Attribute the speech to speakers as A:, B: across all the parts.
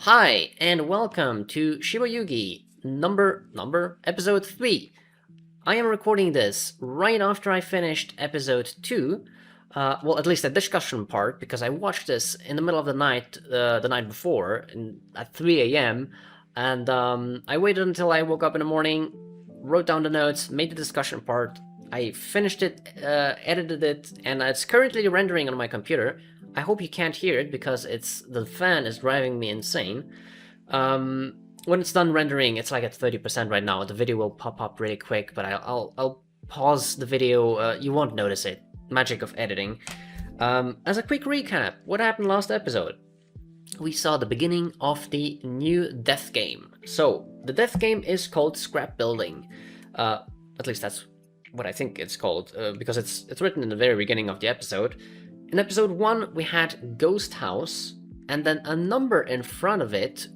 A: Hi, and welcome to Shiboyugi, episode 3. I am recording this right after I finished episode 2, well, at least the discussion part, because I watched this in the middle of the night before, at 3 a.m., and I waited until I woke up in the morning, wrote down the notes, made the discussion part. I finished it, edited it, and it's currently rendering on my computer. I hope you can't hear it because the fan is driving me insane. When it's done rendering, it's like at 30% right now. The video will pop up really quick, but I'll pause the video. You won't notice it. Magic of editing. As a quick recap, what happened last episode? We saw the beginning of the new death game. So the death game is called Scrap Building. At least that's what I think it's called, because it's written in the very beginning of the episode. In episode 1, we had Ghost House, and then a number in front of it,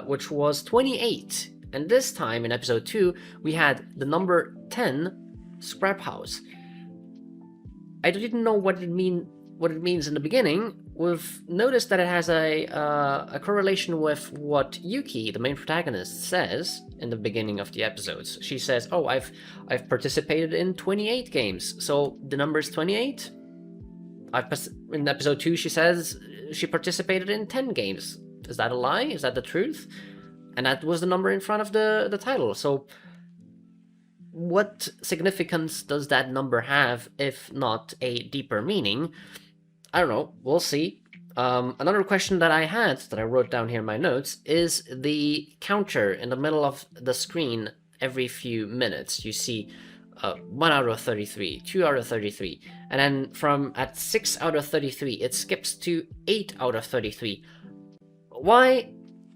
A: which was 28. And this time in episode 2, we had the number 10, Scrap House. I didn't know what it means in the beginning. We've noticed that it has a correlation with what Yuki, the main protagonist, says in the beginning of the episodes. She says, "Oh, I've participated in 28 games, so the number is 28." In episode 2, she says she participated in 10 games. Is that a lie? Is that the truth? And that was the number in front of the title. So what significance does that number have, if not a deeper meaning? I don't know. We'll see. Another question that I had, that I wrote down here in my notes, is the counter in the middle of the screen every few minutes. You see 1 out of 33, 2 out of 33, and then from at 6 out of 33, it skips to 8 out of 33. Why?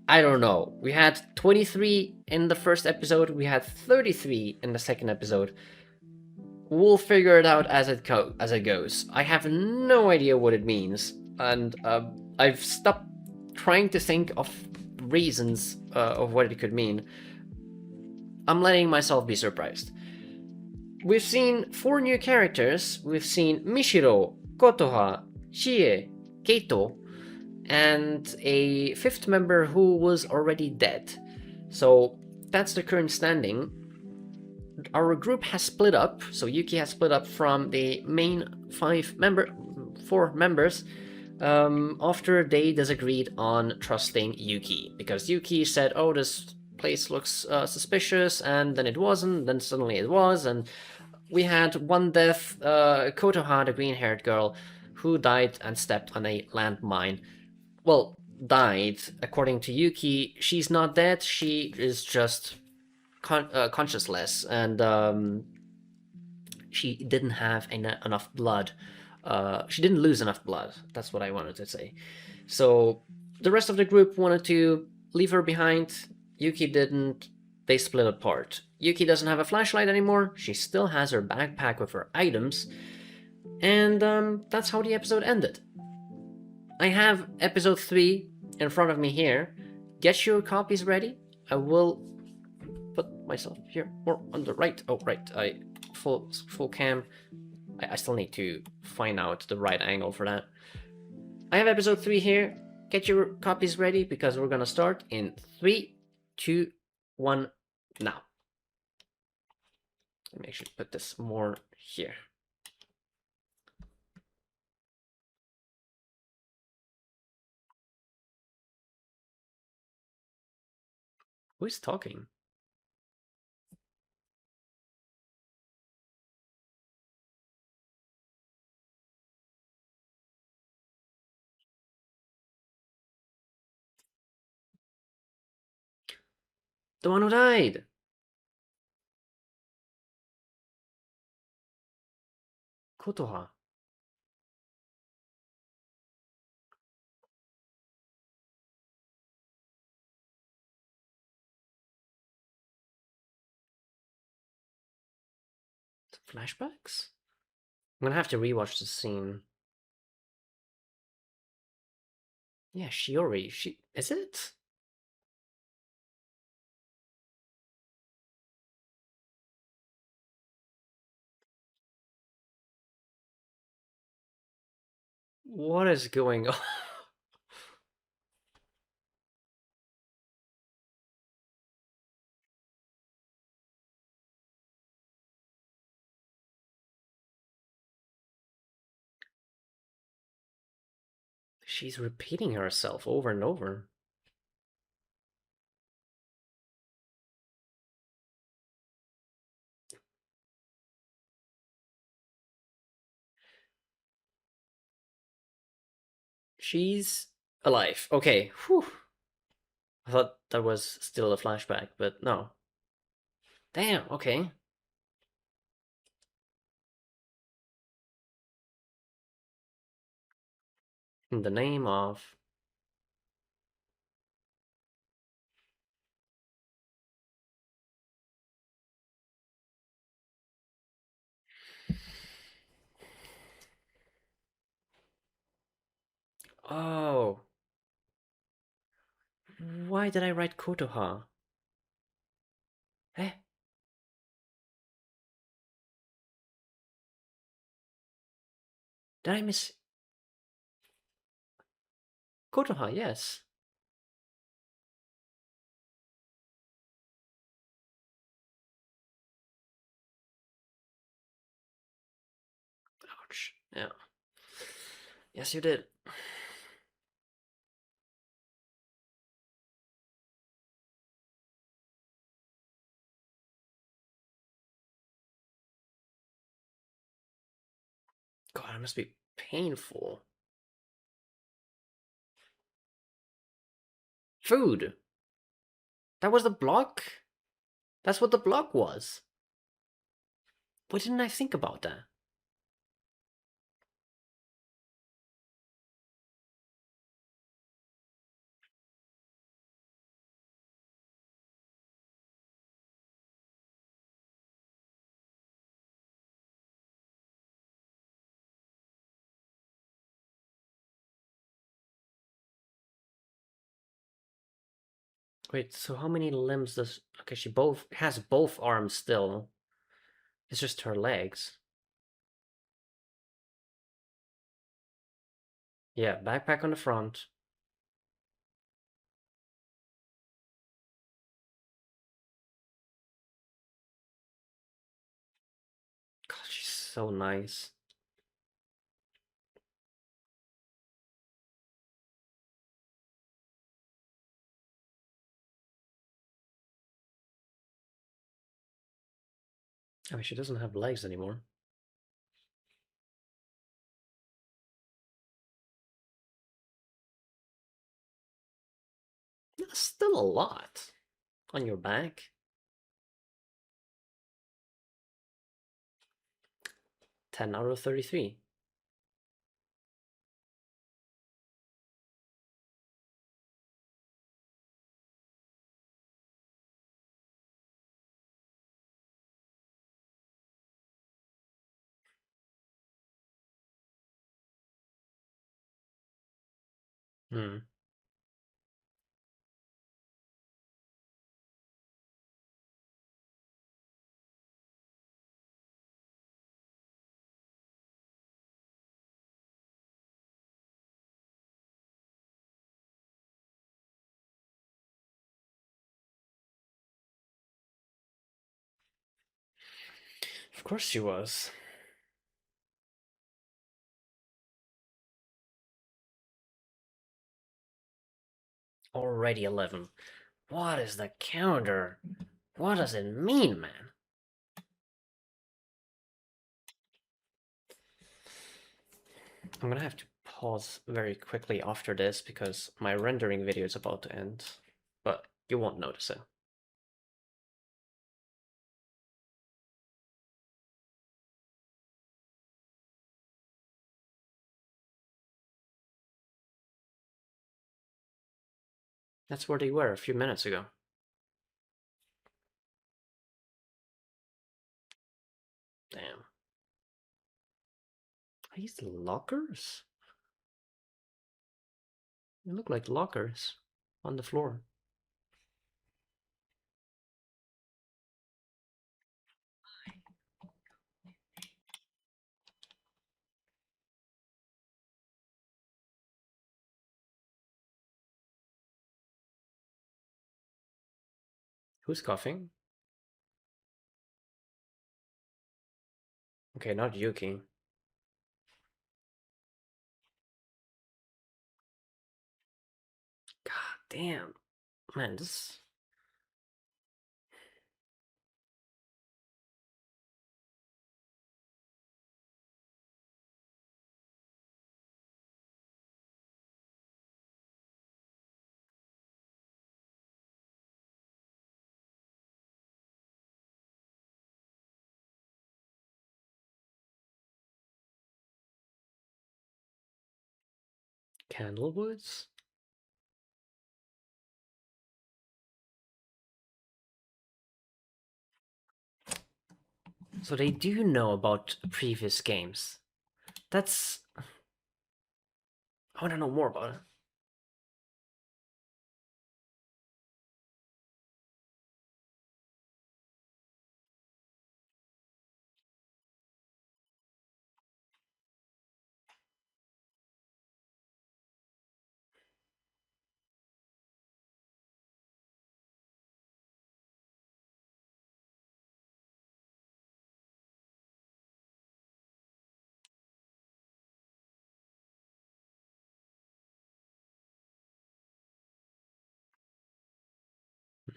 A: I don't know. We had 23 in the first episode, we had 33 in the second episode. We'll figure it out as it goes. I have no idea what it means, and I've stopped trying to think of reasons of what it could mean. I'm letting myself be surprised. We've seen 4 new characters. We've seen Mishiro, Kotoha, Chie, Keito, and a 5th member who was already dead. So that's the current standing. Our group has split up, so Yuki has split up from the main 4 members, after they disagreed on trusting Yuki, because Yuki said, "Oh, this place looks suspicious," and then it wasn't, then suddenly it was, and we had one death, Kotoha, the green-haired girl, who died and stepped on a landmine. Well, died. According to Yuki, she's not dead, she is just consciousless, and she didn't have enough blood. She didn't lose enough blood. That's what I wanted to say. So the rest of the group wanted to leave her behind. Yuki didn't. They split apart. Yuki doesn't have a flashlight anymore. She still has her backpack with her items. And that's how the episode ended. I have episode 3 in front of me here. Get your copies ready. I will put myself here more on the right. Oh, right. Full cam. I still need to find out the right angle for that. I have episode 3 here. Get your copies ready because we're gonna start in 3, 2, 1, now. Let me actually put this more here. Who is talking? The one who died! Kotoha. Flashbacks? I'm gonna have to rewatch the scene. Yeah, Shiori. Is it? What is going on? She's repeating herself over and over. She's alive. Okay. Whew. I thought that was still a flashback, but no. Damn, okay. In the name of... Oh. Why did I write Kotoha? Eh? Did I miss... Kotoha, yes. Ouch. Yeah. Yes, you did. God, it must be painful. Food. That was the block? That's what the block was. Why didn't I think about that? Wait, so how many limbs does... Okay, she both has both arms still. It's just her legs. Yeah, backpack on the front. God, she's so nice. I mean, she doesn't have legs anymore. That's still a lot on your back. 10 out of 33. Hmm. Of course she was. Already 11. What is the counter? What does it mean, man? I'm gonna have to pause very quickly after this because my rendering video is about to end. But you won't notice it. That's where they were a few minutes ago. Damn. Are these lockers? They look like lockers on the floor. Who's coughing? Okay, not Yuki. God damn. Man, this... Candlewoods? So they do know about previous games. That's... I want to know more about it.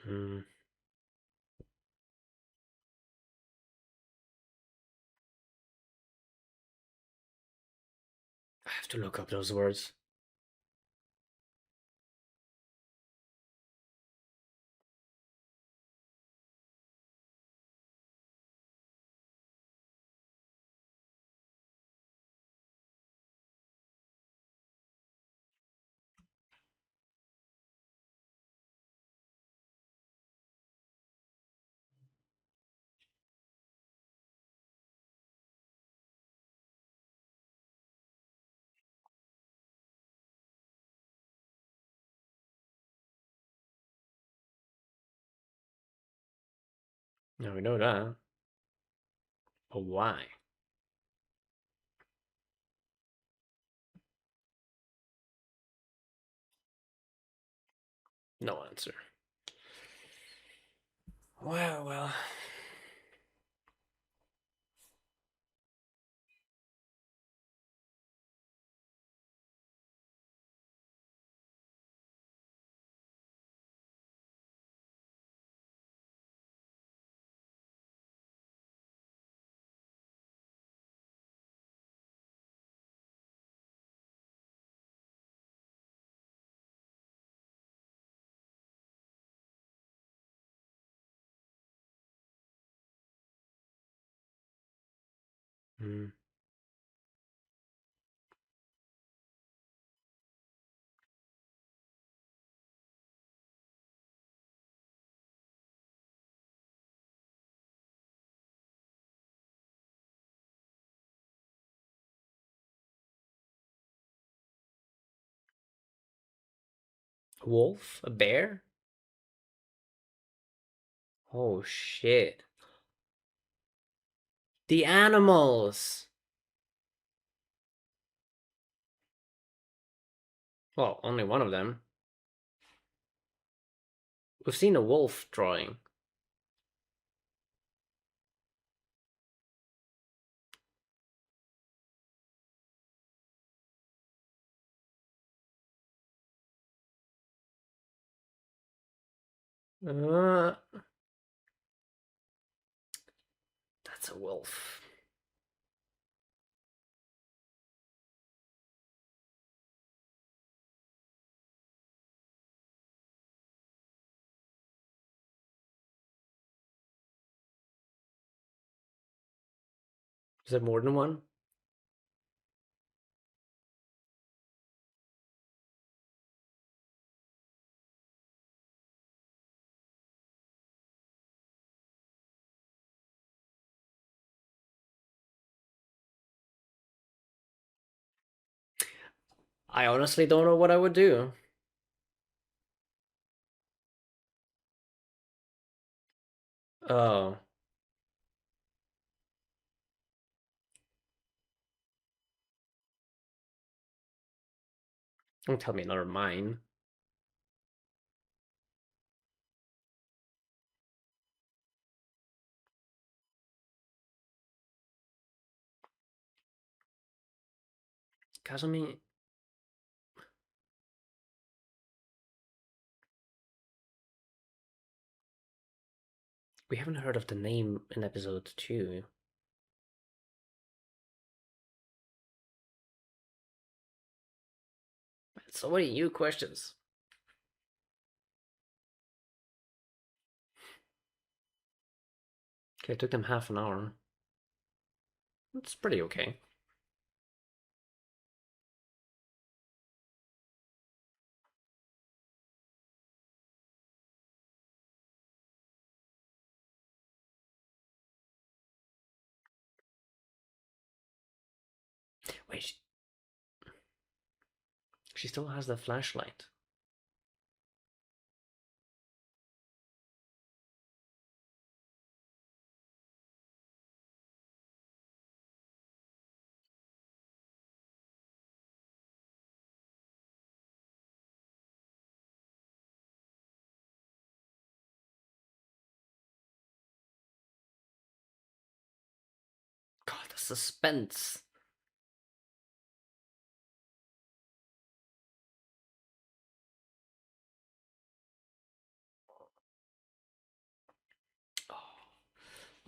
A: I have to look up those words. Now we know that. But why? No answer. Well. Hmm. A wolf? A bear? Oh shit. The animals! Well, only one of them. We've seen a wolf drawing. Uh, that's a wolf. Is there more than one? I honestly don't know what I would do. Oh. Don't tell me another mine. Kazumi... We haven't heard of the name in episode 2. So many new questions. Okay, it took them half an hour. That's pretty okay. Wait, she still has the flashlight. God, the suspense. Oh,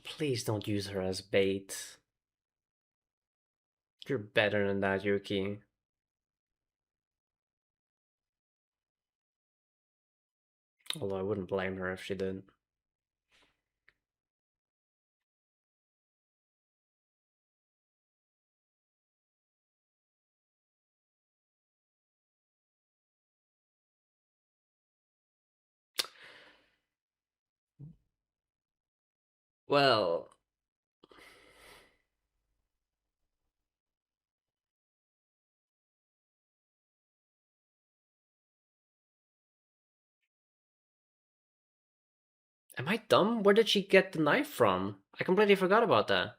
A: please don't use her as bait. You're better than that, Yuki. Although I wouldn't blame her if she did. Well, am I dumb? Where did she get the knife from? I completely forgot about that.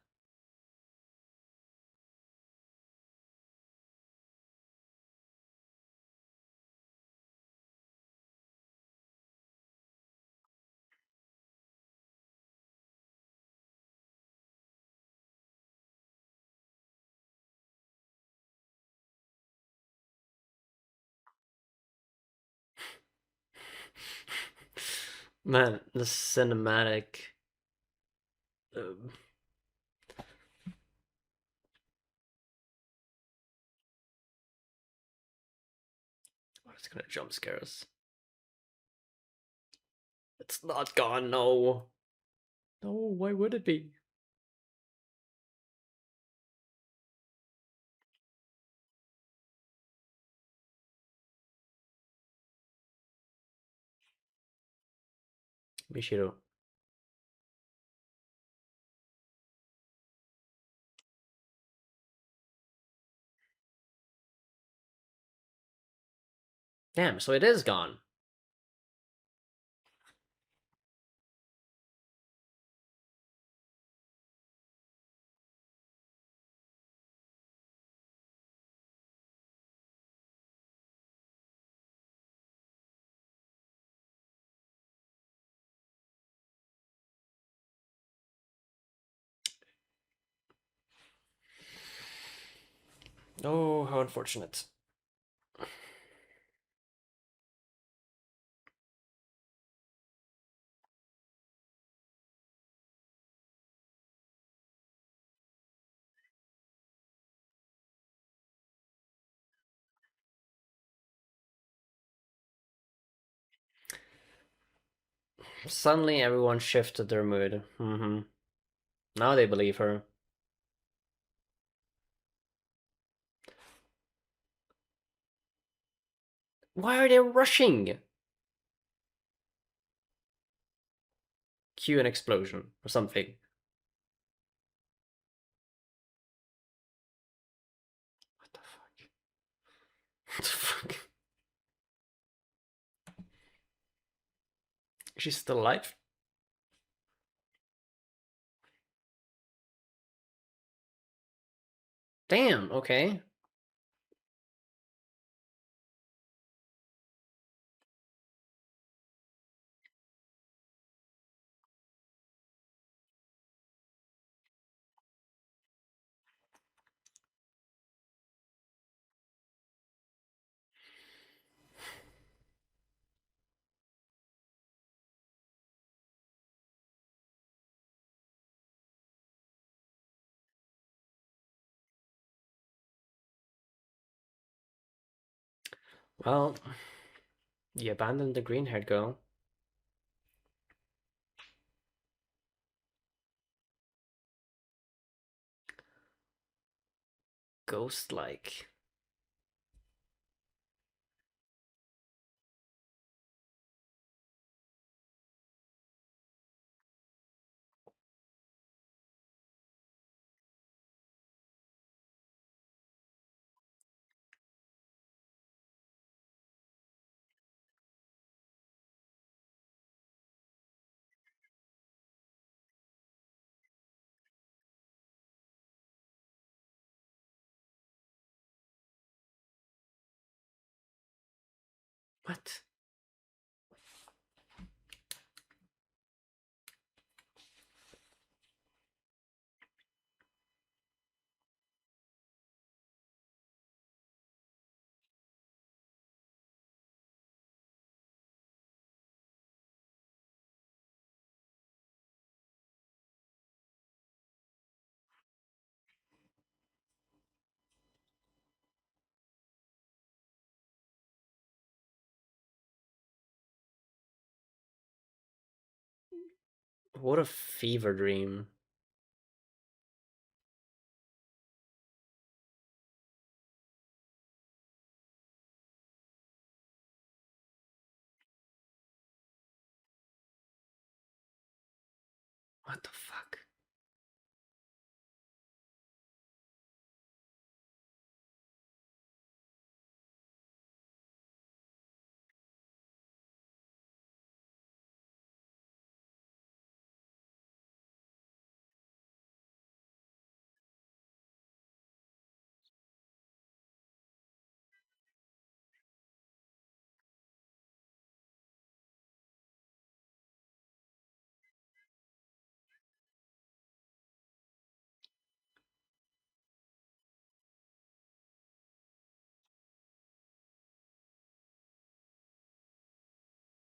A: Man, the cinematic. Um, oh, it's gonna jump scare us. It's not gone, no. No, why would it be? Mishiro. Damn, so it is gone. Oh, how unfortunate. Suddenly everyone shifted their mood. Now they believe her. Why are they rushing? Cue an explosion or something. What the fuck? What the fuck? She's still alive? Damn, okay. Well, you abandoned the green-haired girl. Ghost-like. What? What a fever dream. What the fuck?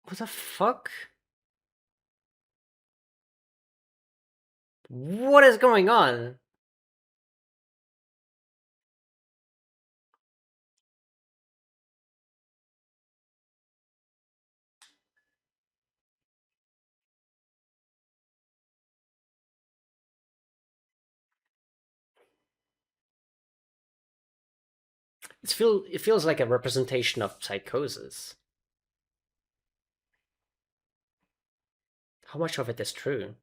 A: What the fuck? What is going on? It feels like a representation of psychosis. How much of it is true?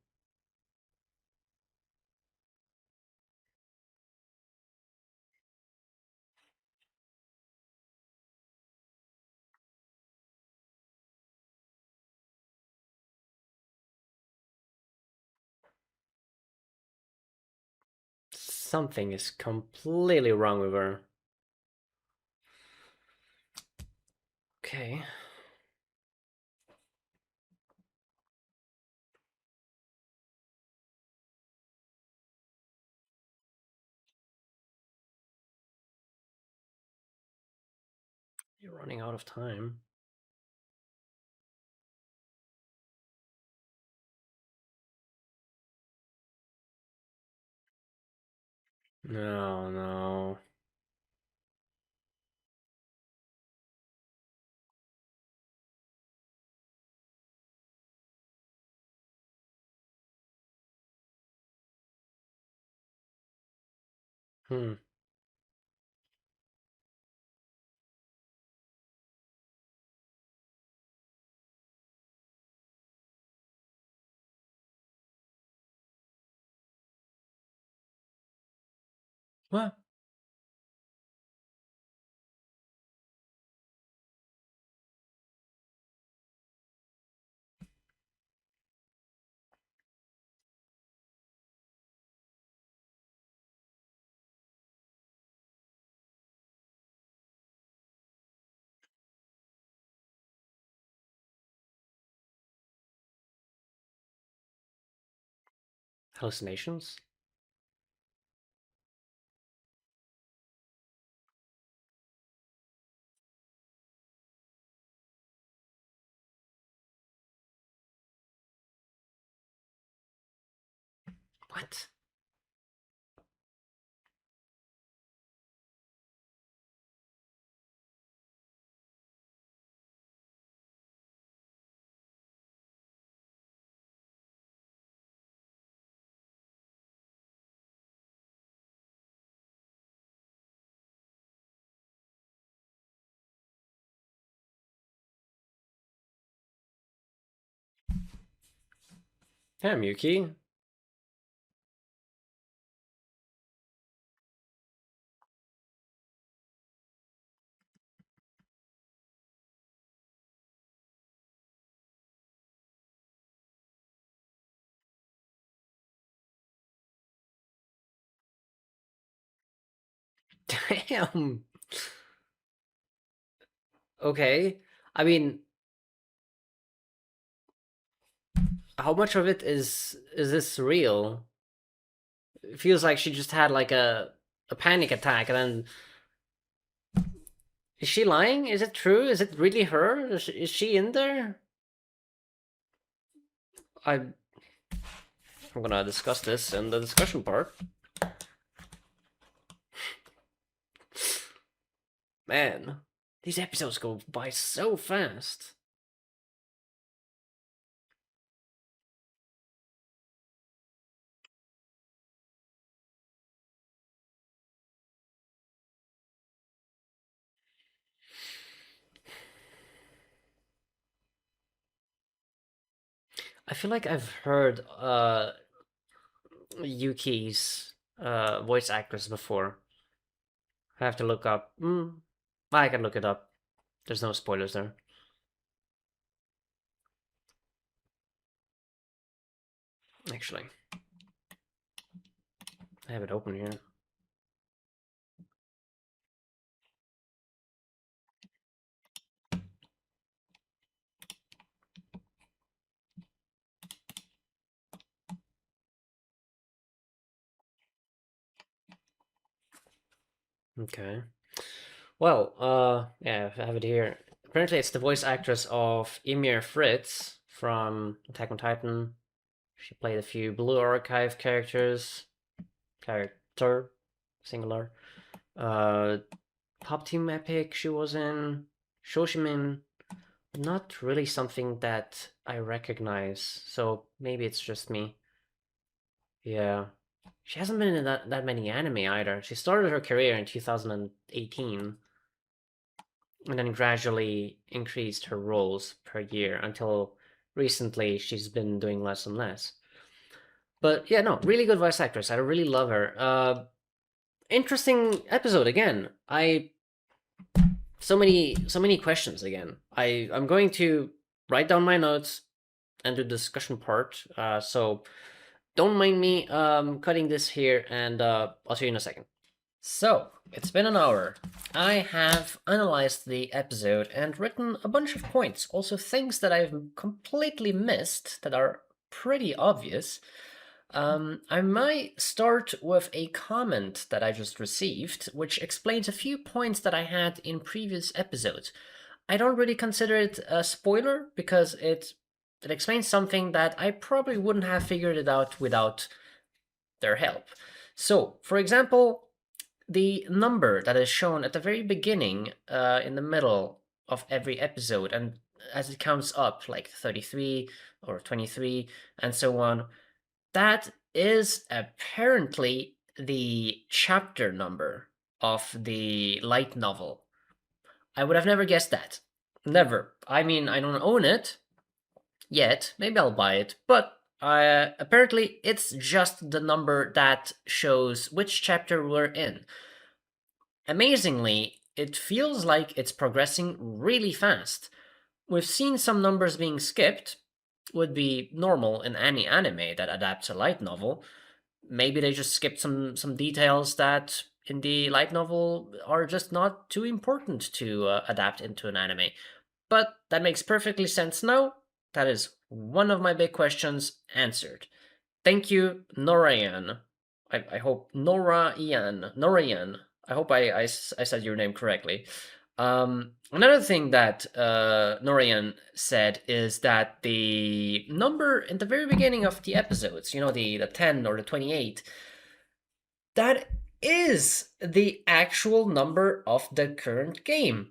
A: Something is completely wrong with her. Okay. You're running out of time. No, no. Hmm. What? Hallucinations? What? Damn, Yuki. Damn. Okay. I mean, how much of it is this real? It feels like she just had like a panic attack and then is she lying? Is it true? Is it really her? Is she in there? I'm gonna discuss this in the discussion part. Man, these episodes go by so fast. I feel like I've heard Yuki's voice actress before. I have to look up. I can look it up. There's no spoilers there. Actually, I have it open here. Okay. Well, yeah, I have it here. Apparently, it's the voice actress of Ymir Fritz from Attack on Titan. She played a few Blue Archive characters. Character, singular. Uh, Pop Team Epic, she was in. Shoshimin, not really something that I recognize, so maybe it's just me. Yeah. She hasn't been in that many anime either. She started her career in 2018 and then gradually increased her roles per year until recently she's been doing less and less. But yeah, no, really good voice actress. I really love her. Interesting episode again. So many questions again. I'm going to write down my notes and do the discussion part. So don't mind me cutting this here, and I'll see you in a second. So, it's been an hour. I have analyzed the episode and written a bunch of points, also things that I've completely missed that are pretty obvious. I might start with a comment that I just received, which explains a few points that I had in previous episodes. I don't really consider it a spoiler because it explains something that I probably wouldn't have figured it out without their help. So, for example, the number that is shown at the very beginning, in the middle of every episode, and as it counts up, like 33 or 23, and so on, that is apparently the chapter number of the light novel. I would have never guessed that. Never. I mean, I don't own it yet. Maybe I'll buy it, but apparently it's just the number that shows which chapter we're in. Amazingly, it feels like it's progressing really fast. We've seen some numbers being skipped, would be normal in any anime that adapts a light novel. Maybe they just skipped some details that in the light novel are just not too important to adapt into an anime. But that makes perfectly sense now. That is one of my big questions answered. Thank you, Norayan. I hope Norayan. I hope I said your name correctly. Another thing that Norayan said is that the number in the very beginning of the episodes, the 10 or the 28, that is the actual number of the current game.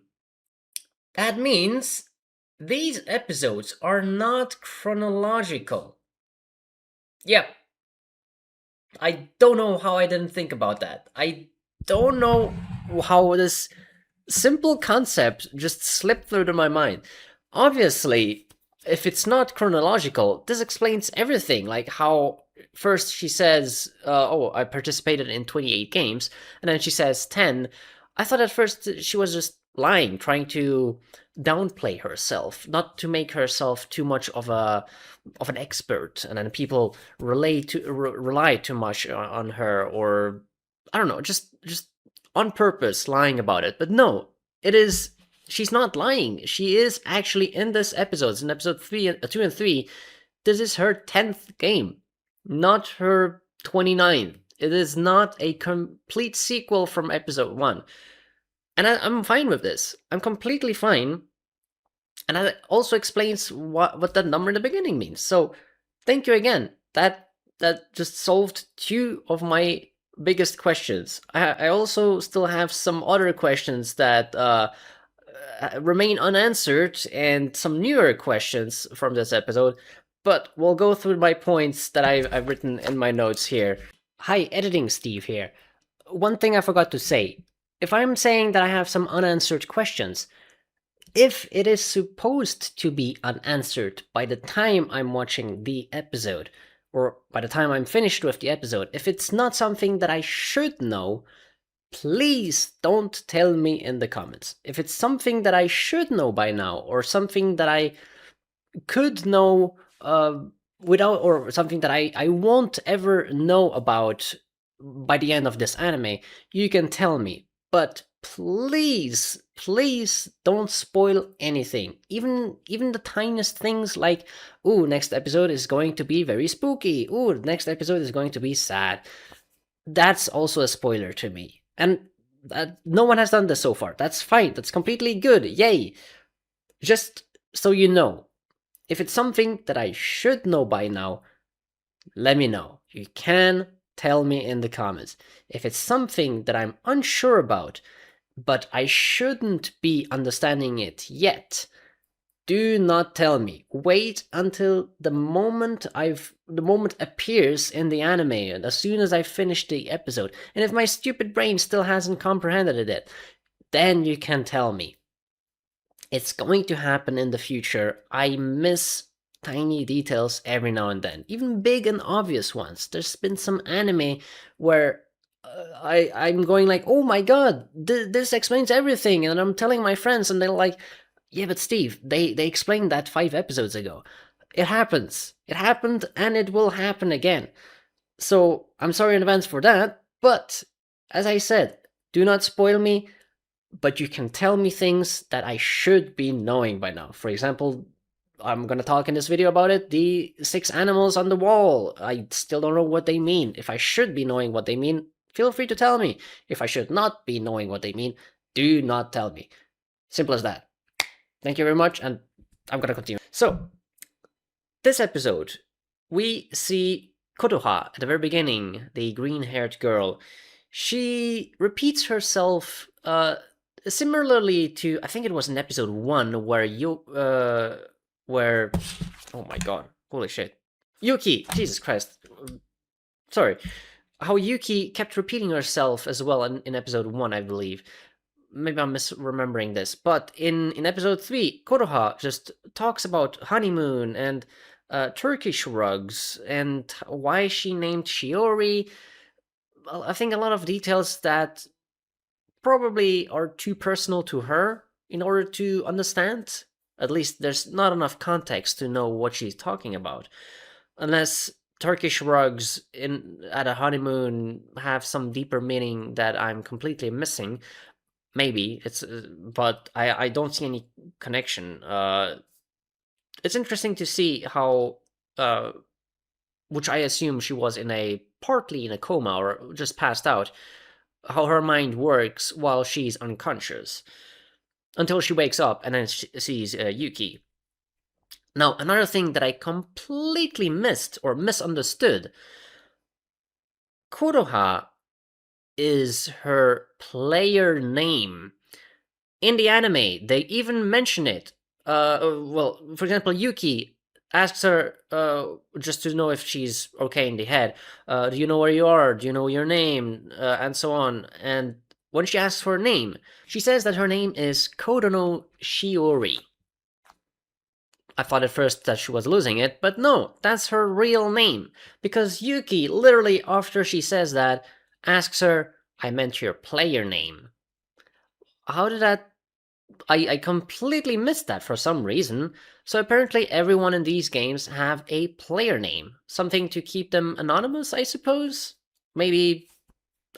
A: That means these episodes are not chronological. Yeah. I don't know how I didn't think about that. I don't know how this simple concept just slipped through to my mind. Obviously, if it's not chronological, this explains everything. Like how first she says, "Oh, I participated in 28 games," and then she says 10. I thought at first she was just lying, trying to downplay herself, not to make herself too much of an expert, and then people rely too much on her, or I don't know, just on purpose lying about it. But no, it is she's not lying. She is actually in this episode, in episode 2 and 3. This is her 10th game, not her 29th. It is not a complete sequel from episode 1. And I'm fine with this. I'm completely fine. And that also explains what that number in the beginning means. So thank you again. That just solved 2 of my biggest questions. I also still have some other questions that remain unanswered, and some newer questions from this episode, but we'll go through my points that I've written in my notes here. Hi, Editing Steve here. One thing I forgot to say. If I'm saying that I have some unanswered questions, if it is supposed to be unanswered by the time I'm watching the episode, or by the time I'm finished with the episode, if it's not something that I should know, please don't tell me in the comments. If it's something that I should know by now, or something that I could know without, or something that I won't ever know about by the end of this anime, you can tell me. But please, please don't spoil anything. Even the tiniest things like, ooh, next episode is going to be very spooky. Ooh, next episode is going to be sad. That's also a spoiler to me. And no one has done this so far. That's fine. That's completely good. Yay. Just so you know, if it's something that I should know by now, let me know. You can tell me in the comments. If it's something that I'm unsure about, but I shouldn't be understanding it yet, do not tell me. Wait until the moment appears in the anime, and as soon as I finish the episode. And if my stupid brain still hasn't comprehended it, then you can tell me. It's going to happen in the future. I miss tiny details every now and then, even big and obvious ones. There's been some anime where I'm going like, oh my god, this explains everything, and I'm telling my friends, and they're like, yeah, but Steve, they explained that 5 episodes ago. It happens. It happened, and it will happen again. So I'm sorry in advance for that, but as I said, do not spoil me, but you can tell me things that I should be knowing by now. For example, I'm gonna talk in this video about it, the 6 animals on the wall. I still don't know what they mean. If I should be knowing what they mean, feel free to tell me. If I should not be knowing what they mean, do not tell me. Simple as that. Thank you very much, and I'm gonna continue. So, this episode, we see Kotoha at the very beginning, the green-haired girl. She repeats herself similarly to, I think it was in episode 1, where, oh my god, holy shit. Yuki, Jesus Christ. Sorry. How Yuki kept repeating herself as well in episode 1, I believe. Maybe I'm misremembering this, but in episode 3, Kotoha just talks about honeymoon and Turkish rugs and why she named Shiori. Well, I think a lot of details that probably are too personal to her in order to understand. At least there's not enough context to know what she's talking about. Unless Turkish rugs at a honeymoon have some deeper meaning that I'm completely missing. Maybe it's, but I don't see any connection. It's interesting to see how, which I assume she was partly in a coma or just passed out, how her mind works while she's unconscious, until she wakes up and then sees Yuki. Now, another thing that I completely missed or misunderstood, Kotoha is her player name. In the anime, they even mention it. Well, for example, Yuki asks her, just to know if she's okay in the head, do you know where you are? Do you know your name? And so on. And when she asks for her name, she says that her name is Kodono Shiori. I thought at first that she was losing it, but no, that's her real name. Because Yuki, literally after she says that, asks her, I meant your player name. How did that... I completely missed that for some reason. So apparently everyone in these games have a player name. Something to keep them anonymous, I suppose? Maybe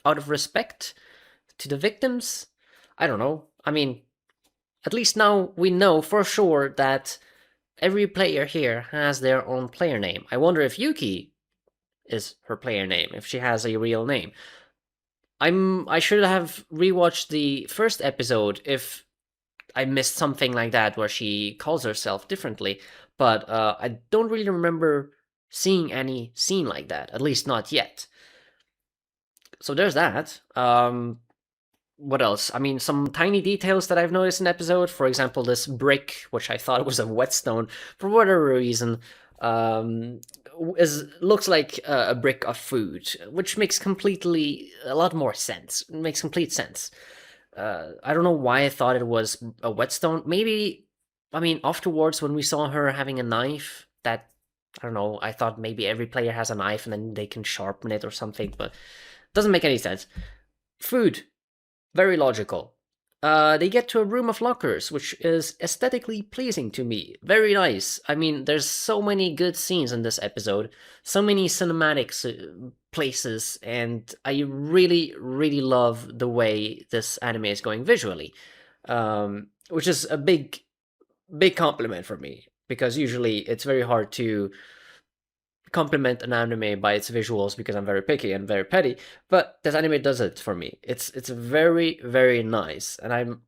A: out of respect to the victims? I don't know. I mean, at least now we know for sure that every player here has their own player name. I wonder if Yuki is her player name, if she has a real name. I should have rewatched the first episode if I missed something like that where she calls herself differently, but I don't really remember seeing any scene like that, at least not yet. So there's that. What else? I mean, some tiny details that I've noticed in the episode. For example, this brick, which I thought was a whetstone for whatever reason, looks like a brick of food, which makes a lot more sense. It makes complete sense. I don't know why I thought it was a whetstone. Maybe, I mean, afterwards when we saw her having a knife, that I don't know. I thought maybe every player has a knife and then they can sharpen it or something, but it doesn't make any sense. Food, very logical. They get to a room of lockers, which is aesthetically pleasing to me. Very nice. I mean, there's so many good scenes in this episode, so many cinematic places, and I really, really love the way this anime is going visually, which is a big, big compliment for me, because usually it's very hard to compliment an anime by its visuals because I'm very picky and very petty, but this anime does it for me. It's very, very nice, and I'm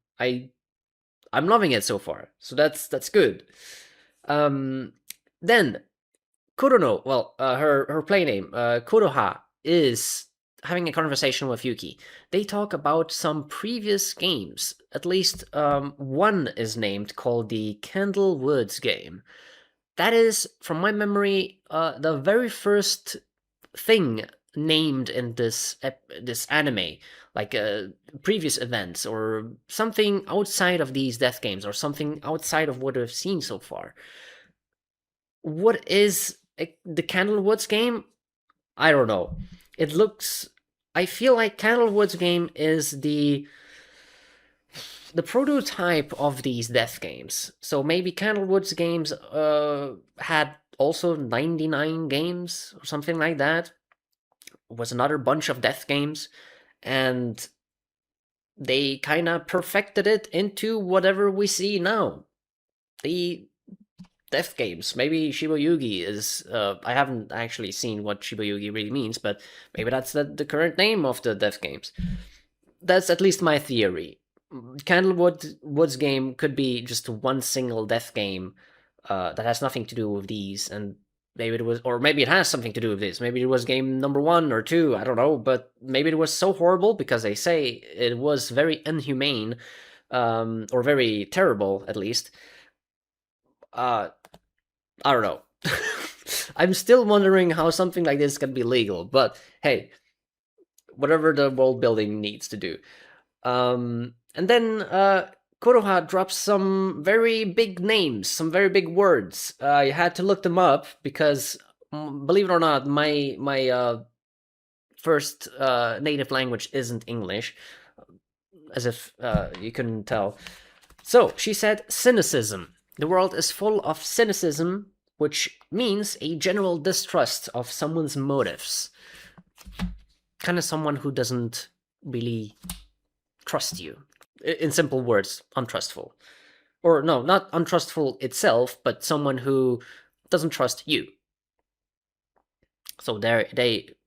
A: loving it so far. So that's good. Then Kurono, well, her play name, Kuroha, is having a conversation with Yuki. They talk about some previous games. At least one is named, called the Candle Woods game. That is, from my memory, the very first thing named in this anime, like previous events or something outside of these death games or something outside of what we've seen so far. What is the Candlewoods game? I don't know. It looks... I feel like Candlewoods game is the prototype of these death games. So maybe Candlewoods games had also 99 games or something like that. It was another bunch of death games, and they kind of perfected it into whatever we see now. The death games. Maybe Shiboyugi is... I haven't actually seen what Shiboyugi really means, but maybe that's the current name of the death games. That's at least my theory. Candlewood's game could be just one single death game that has nothing to do with these, and maybe it was, or maybe it has something to do with this. Maybe it was game number 1 or 2, I don't know, but maybe it was so horrible because they say it was very inhumane, or very terrible at least. I don't know. I'm still wondering how something like this can be legal, but hey, whatever the world building needs to do. And then Kuroha drops some very big names, some very big words. I had to look them up because, believe it or not, my first native language isn't English, as if you couldn't tell. So she said cynicism. The world is full of cynicism, which means a general distrust of someone's motives. Kind of someone who doesn't really trust you. In simple words, untrustful. Or no, not untrustful itself, but someone who doesn't trust you. So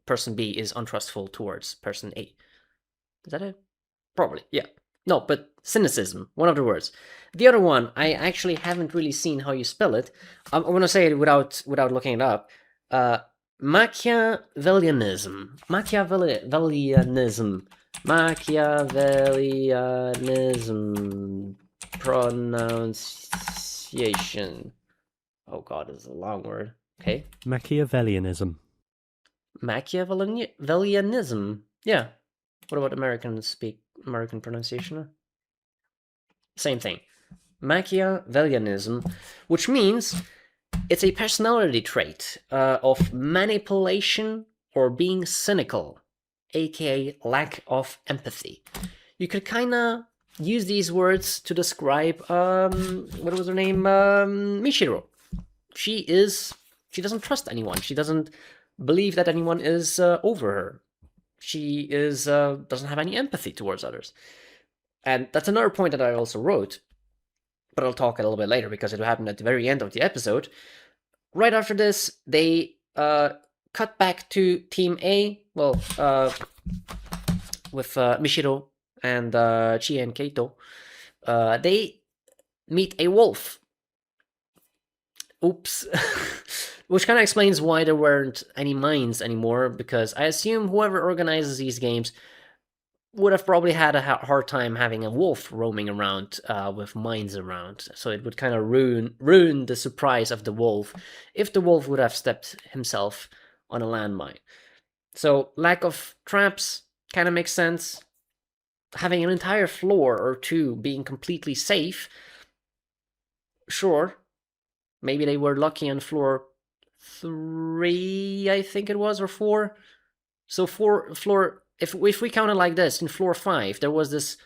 A: person B is untrustful towards person A. Is that it? Probably, yeah. No, but cynicism, one of the words. The other one, I actually haven't really seen how you spell it. I'm going to say it without looking it up. Machiavellianism. Machiavellianism pronunciation. Oh god, it's a long word. Okay.
B: Machiavellianism.
A: Machiavellianism. Yeah. What about American pronunciation? Same thing. Machiavellianism, which means it's a personality trait of manipulation or being cynical, aka lack of empathy. You could kind of use these words to describe what was her name, Michiro. She doesn't trust anyone. She doesn't believe that anyone is over her. She is doesn't have any empathy towards others. And that's another point that I also wrote, but I'll talk a little bit later because it happened at the very end of the episode. Right after this, they cut back to Team A. Well, with Michiro and Chie and Keito. They meet a wolf. Oops. Which kind of explains why there weren't any mines anymore, because I assume whoever organizes these games would have probably had a hard time having a wolf roaming around with mines around. So it would kind of ruin the surprise of the wolf if the wolf would have stepped himself on a landmine. So lack of traps kind of makes sense. Having an entire floor or two being completely safe, sure. Maybe they were lucky on floor 3, I think it was, or 4. So if we count it like this, in floor 5 there was this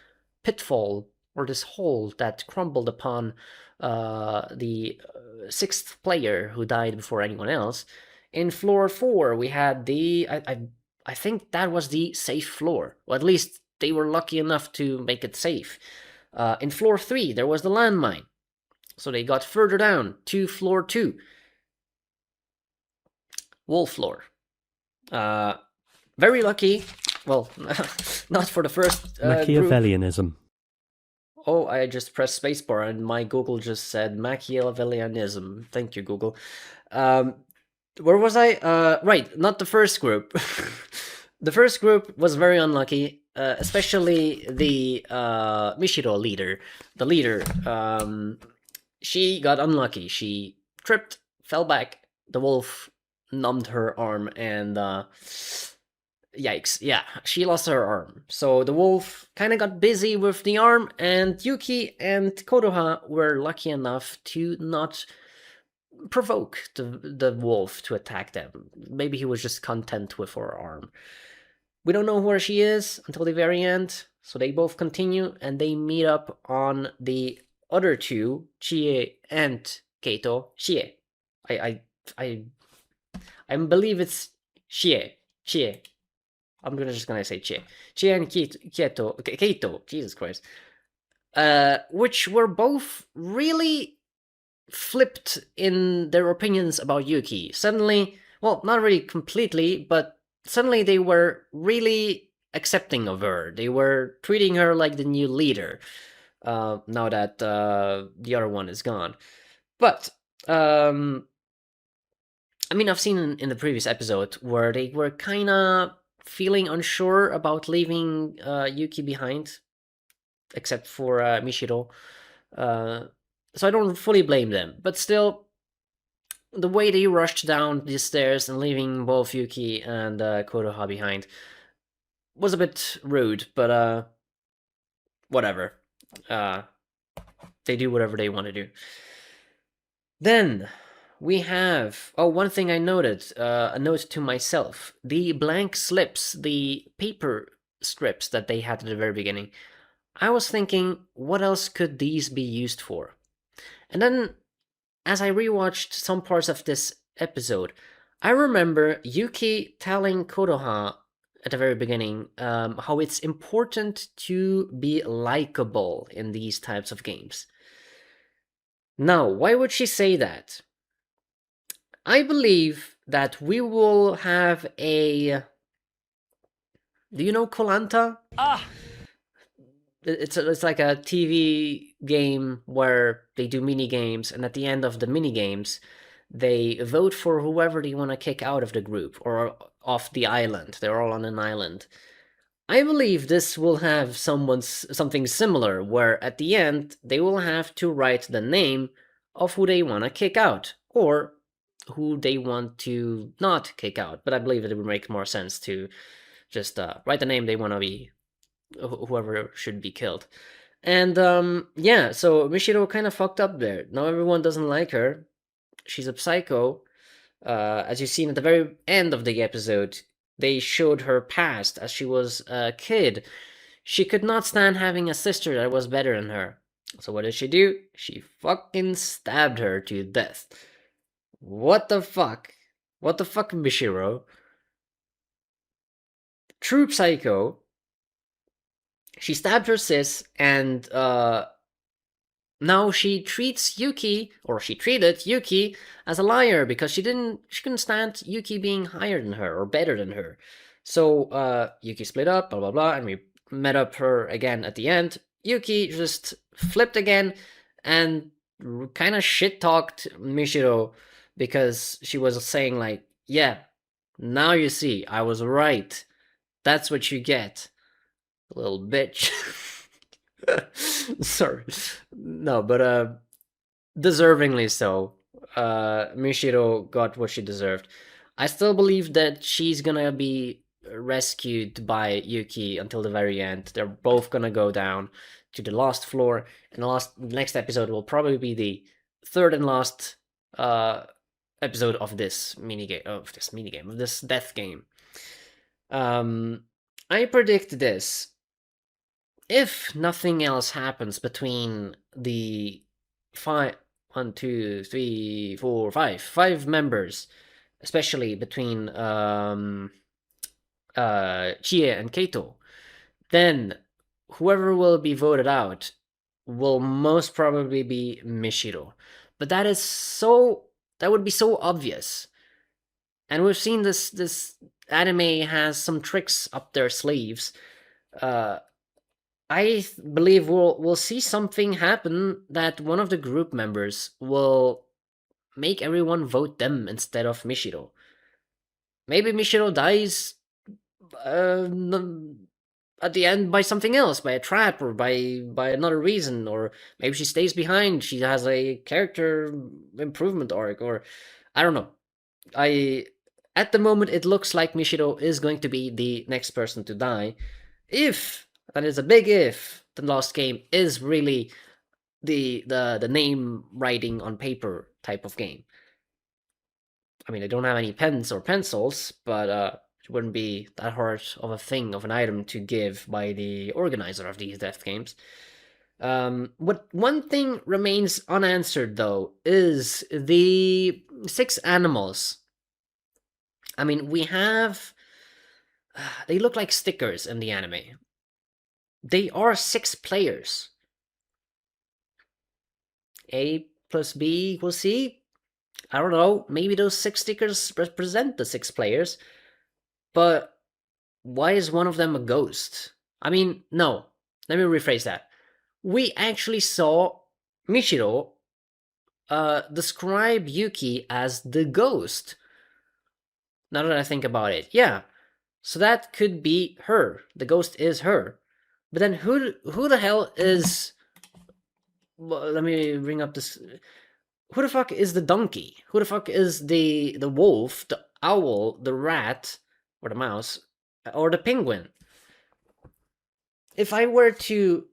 A: pitfall or this hole that crumbled upon the 6th player who died before anyone else. In floor 4 we had I think that was the safe floor, or at least they were lucky enough to make it safe. In floor 3 there was the landmine, so they got further down to floor 2. Wolf floor. Very lucky. Well, not for the first
B: Machiavellianism.
A: Group. Oh, I just pressed spacebar and my Google just said Machiavellianism. Thank you, Google. Where was I? Right, not the first group. The first group was very unlucky, especially the Michiro leader. The leader, she got unlucky. She tripped, fell back. The wolf numbed her arm, and yikes, yeah, she lost her arm. So the wolf kind of got busy with the arm, and Yuki and Kodoha were lucky enough to not provoke the wolf to attack them. Maybe he was just content with her arm. We don't know where she is until the very end, so they both continue, and they meet up on the other two, Chie and Keito. Chie. I believe it's Chie. I'm just gonna say Chie. Chie and Keito, Jesus Christ. Which were both really flipped in their opinions about Yuki. Suddenly, well, not really completely, but suddenly they were really accepting of her. They were treating her like the new leader, now that the other one is gone. But I mean, I've seen in the previous episode where they were kind of feeling unsure about leaving Yuki behind, except for Michiro. So I don't fully blame them, but still, the way they rushed down the stairs and leaving both Yuki and Kodoha behind was a bit rude, but whatever. They do whatever they want to do. Then we have, one thing I noted, a note to myself, the blank slips, the paper strips that they had at the very beginning. I was thinking, what else could these be used for? And then, as I rewatched some parts of this episode, I remember Yuki telling Kodoha at the very beginning how it's important to be likable in these types of games. Now, why would she say that? I believe that we will have a... Do you know Kolanta? It's like a TV game where they do mini games, and at the end of the mini games, they vote for whoever they want to kick out of the group or off the island. They're all on an island. I believe this will have something similar, where at the end they will have to write the name of who they want to kick out, or who they want to not kick out. But I believe that it would make more sense to just write the name they want to be, whoever should be killed. And yeah, so Michiro kind of fucked up there. Now everyone doesn't like her. She's a psycho. As you've seen at the very end of the episode, they showed her past as she was a kid. She could not stand having a sister that was better than her. So what did she do? She fucking stabbed her to death. What the fuck? What the fuck, Mishiro? True psycho. She stabbed her sis, and now she treats Yuki, or she treated Yuki, as a liar because she couldn't stand Yuki being higher than her or better than her. So Yuki split up, blah blah blah, and we met up her again at the end. Yuki just flipped again and kind of shit talked Mishiro because she was saying like, "Yeah, now you see, I was right. That's what you get, little bitch." Sorry, no, but deservingly so. Mishiro got what she deserved. I still believe that she's gonna be rescued by Yuki until the very end. They're both gonna go down to the last floor, and the next episode will probably be the third and last episode of this minigame of this death game. I predict this: if nothing else happens between the five, 5 members, especially between Chie and Keito, then whoever will be voted out will most probably be Mishiro. But that would be so obvious. And we've seen this anime has some tricks up their sleeves. I believe we'll see something happen that one of the group members will make everyone vote them instead of Mishiro. Maybe Mishiro dies uh, at the end by something else, by a trap or by another reason, or maybe she stays behind. She has a character improvement arc, or I don't know. I At the moment it looks like Mishiro is going to be the next person to die. If that is a big if, the last game is really the name writing on paper type of game. I mean, I don't have any pens or pencils, but it wouldn't be that hard of a thing of an item to give by the organizer of these death games. What one thing remains unanswered though is the 6 animals. I mean, we have they look like stickers in the anime. They are 6 players. A plus B equals C. I don't know. Maybe those 6 stickers represent the 6 players, but why is one of them a ghost? I mean, no. Let me rephrase that. We actually saw Michiro describe Yuki as the ghost. Now that I think about it, yeah. So that could be her. The ghost is her. But then who the hell is? Well, let me bring up this. Who the fuck is the donkey? Who the fuck is the wolf, the owl, the rat, or the mouse, or the penguin? If I were to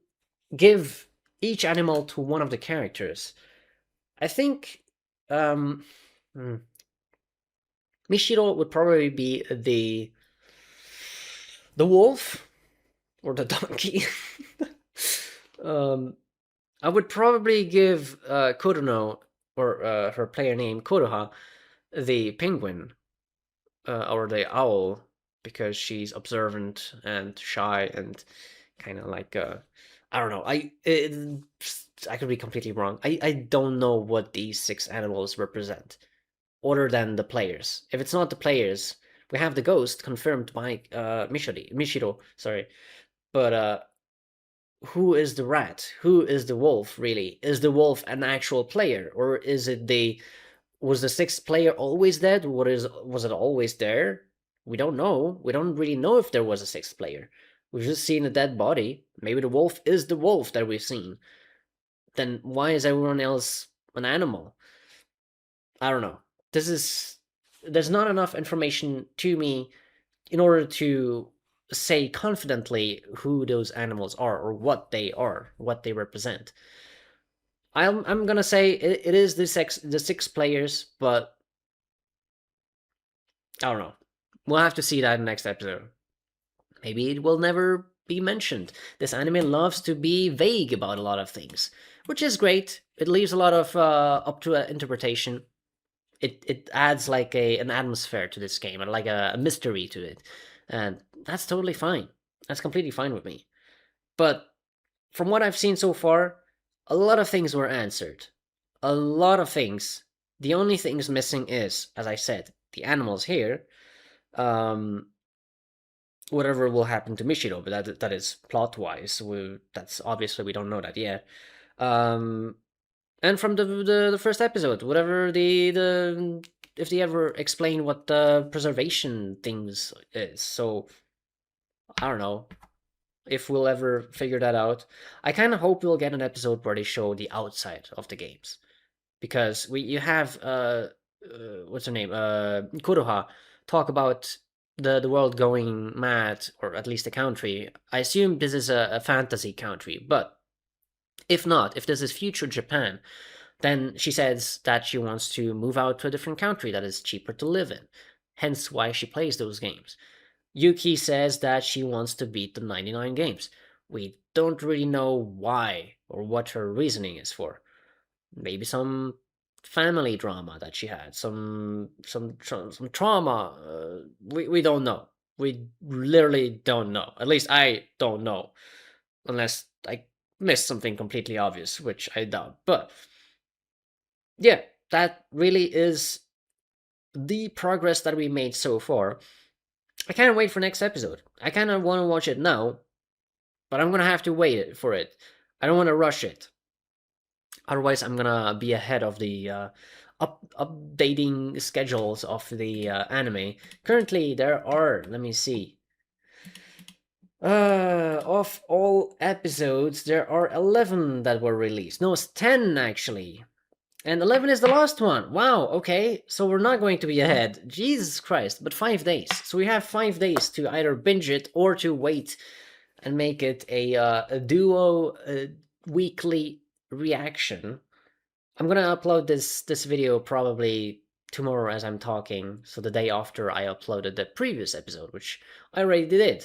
A: give each animal to one of the characters, I think Mishiro would probably be the wolf or the donkey. I would probably give Kurono, or her player name Kuroha, the penguin, or the owl, because she's observant and shy and kind of like I don't know. I could be completely wrong. I don't know what these 6 animals represent, other than the players. If it's not the players, we have the ghost confirmed by Mishiro. Sorry, but who is the rat? Who is the wolf? Really, is the wolf an actual player, or is it was the 6th player always dead? Was it always there? We don't know. We don't really know if there was a 6th player. We've just seen a dead body. Maybe the wolf is the wolf that we've seen. Then why is everyone else an animal? I don't know. There's not enough information to me in order to say confidently who those animals are or what they are, what they represent. I'm gonna say it is the six players, but I don't know. We'll have to see that in the next episode. Maybe it will never be mentioned. This anime loves to be vague about a lot of things, which is great. It leaves a lot of up to interpretation. It adds like an atmosphere to this game and like a mystery to it, and that's totally fine. That's completely fine with me. But from what I've seen so far, a lot of things were answered. A lot of things. The only things missing is, as I said, the animals here. Um, Whatever will happen to Mishiro, but that is plot wise. That's obviously we don't know that yet. Um, and from the first episode, whatever the if they ever explain what the preservation things is. So I don't know if we'll ever figure that out. I kind of hope we'll get an episode where they show the outside of the games, because you have what's her name, Kuroha, talk about the world going mad, or at least the country. I assume this is a fantasy country, but if not, if this is future Japan, then she says that she wants to move out to a different country that is cheaper to live in. Hence why she plays those games. Yuki says that she wants to beat the 99 games. We don't really know why or what her reasoning is for. Maybe some family drama that she had, some trauma. We don't know. We literally don't know. At least I don't know, unless I missed something completely obvious, which I doubt. But yeah, that really is the progress that we made so far. I can't wait for next episode. I kind of want to watch it now, but I'm gonna have to wait for it. I don't want to rush it. Otherwise, I'm gonna be ahead of the updating schedules of the anime. Currently, there are, let me see, of all episodes, there are 11 that were released. No, it's 10 actually. And 11 is the last one. Wow, okay. So we're not going to be ahead. Jesus Christ, but 5 days. So we have 5 days to either binge it or to wait and make it a duo weekly reaction. I'm gonna upload this video probably tomorrow as I'm talking, so the day after I uploaded the previous episode, which I already did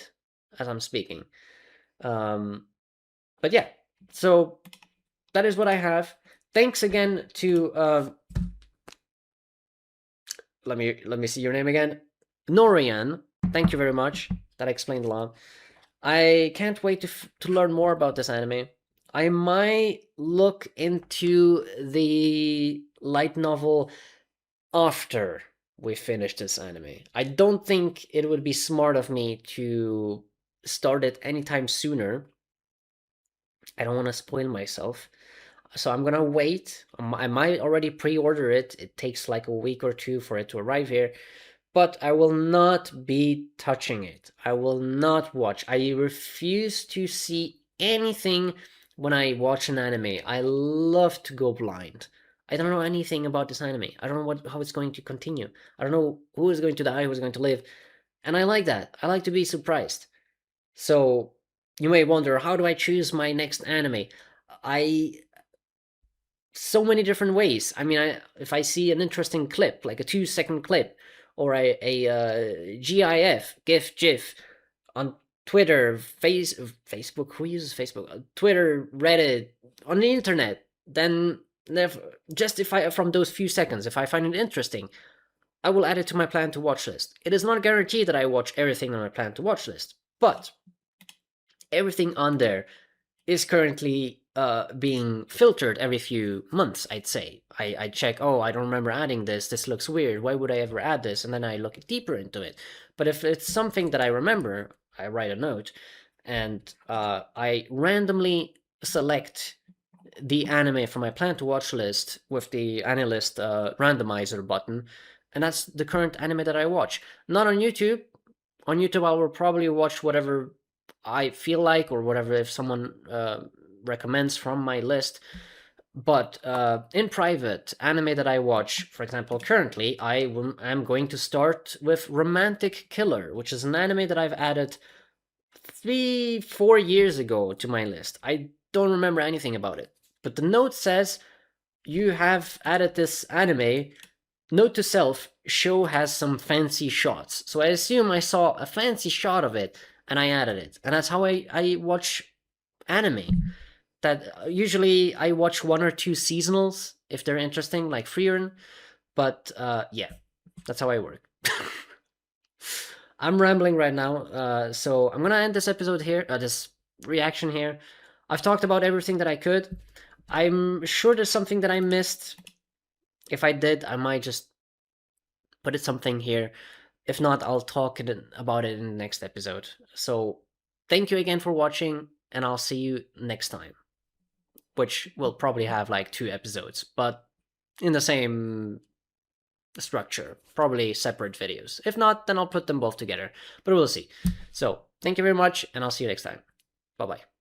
A: as I'm speaking. But yeah, so that is what I have. Thanks again to let me see your name again, Norian. Thank you very much. That explained a lot. I can't wait to learn more about this anime. I might look into the light novel after we finish this anime. I don't think it would be smart of me to start it anytime sooner. I don't want to spoil myself. So I'm gonna wait. I might already pre-order it. It takes like a week or two for it to arrive here. But I will not be touching it. I will not watch. I refuse to see anything when I watch an anime. I love to go blind. I don't know anything about this anime. I don't know how it's going to continue. I don't know who is going to die, who is going to live. And I like that. I like to be surprised. So you may wonder, how do I choose my next anime? I so many different ways. I mean, if I see an interesting clip, like a 2-second clip, or a GIF on Twitter, Facebook. Who uses Facebook? Twitter, Reddit, on the internet. Then, just if I from those few seconds, if I find it interesting, I will add it to my plan to watch list. It is not guaranteed that I watch everything on my plan to watch list, but everything on there is currently being filtered every few months, I'd say. I check, oh, I don't remember adding this. This looks weird. Why would I ever add this? And then I look deeper into it. But if it's something that I remember, I write a note, and I randomly select the anime from my plan to watch list with the AniList randomizer button, and that's the current anime that I watch. Not on YouTube. On YouTube, I will probably watch whatever I feel like, or whatever if someone recommends from my list. But in private, anime that I watch, for example, currently, I am going to start with Romantic Killer, which is an anime that I've added 3-4 years ago to my list. I don't remember anything about it. But the note says you have added this anime. Note to self, show has some fancy shots. So I assume I saw a fancy shot of it and I added it. And that's how I watch anime. That usually I watch 1 or 2 seasonals if they're interesting, like Freerun. But yeah, that's how I work. I'm rambling right now, so I'm gonna end this episode here, this reaction here. I've talked about everything that I could. I'm sure there's something that I missed. If I did, I might just put it something here. If not, I'll talk about it in the next episode. So thank you again for watching, and I'll see you next time, which will probably have like 2 episodes, but in the same structure, probably separate videos. If not, then I'll put them both together, but we'll see. So thank you very much, and I'll see you next time. Bye bye.